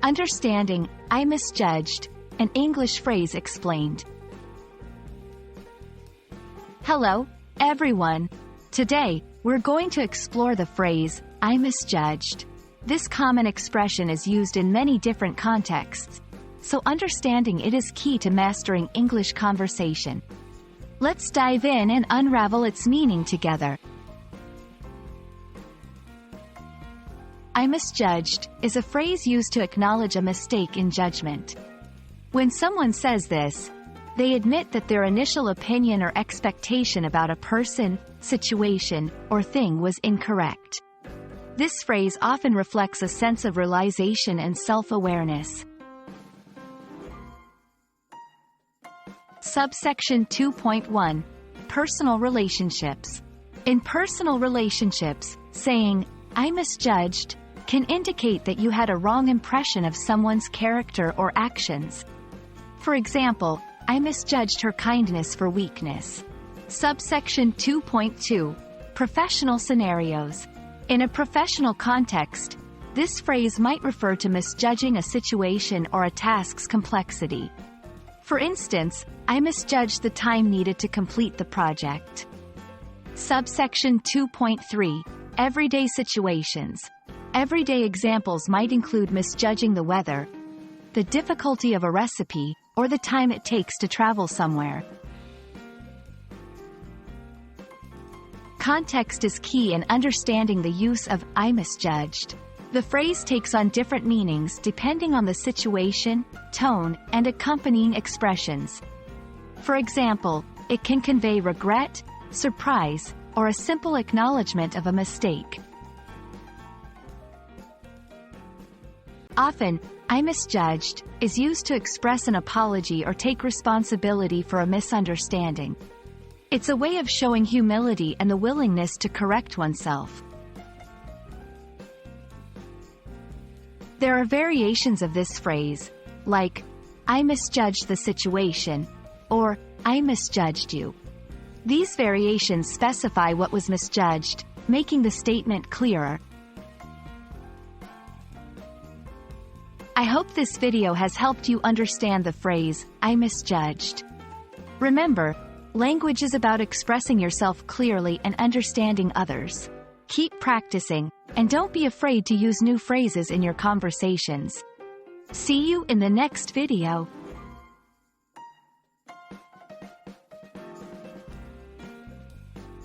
Understanding I misjudged, an English phrase explained. Hello, everyone. Today, we're going to explore the phrase, I misjudged. This common expression is used in many different contexts, so understanding it is key to mastering English conversation. Let's dive in and unravel its meaning together. I misjudged is a phrase used to acknowledge a mistake in judgment. When someone says this, they admit that their initial opinion or expectation about a person, situation, or thing was incorrect. This phrase often reflects a sense of realization and self-awareness. Subsection 2.1. Personal relationships. In personal relationships, saying, I misjudged, can indicate that you had a wrong impression of someone's character or actions. For example, I misjudged her kindness for weakness. Subsection 2.2. Professional scenarios. In a professional context, this phrase might refer to misjudging a situation or a task's complexity. For instance, I misjudged the time needed to complete the project. Subsection 2.3. Everyday situations. Everyday examples might include misjudging the weather, the difficulty of a recipe, or the time it takes to travel somewhere. Context is key in understanding the use of I misjudged. The phrase takes on different meanings depending on the situation, tone, and accompanying expressions. For example, it can convey regret, surprise, or a simple acknowledgement of a mistake. Often, I misjudged is used to express an apology or take responsibility for a misunderstanding. It's a way of showing humility and the willingness to correct oneself. There are variations of this phrase, like, I misjudged the situation, or I misjudged you. These variations specify what was misjudged, making the statement clearer. I hope this video has helped you understand the phrase, I misjudged. Remember, language is about expressing yourself clearly and understanding others. Keep practicing, and don't be afraid to use new phrases in your conversations. See you in the next video.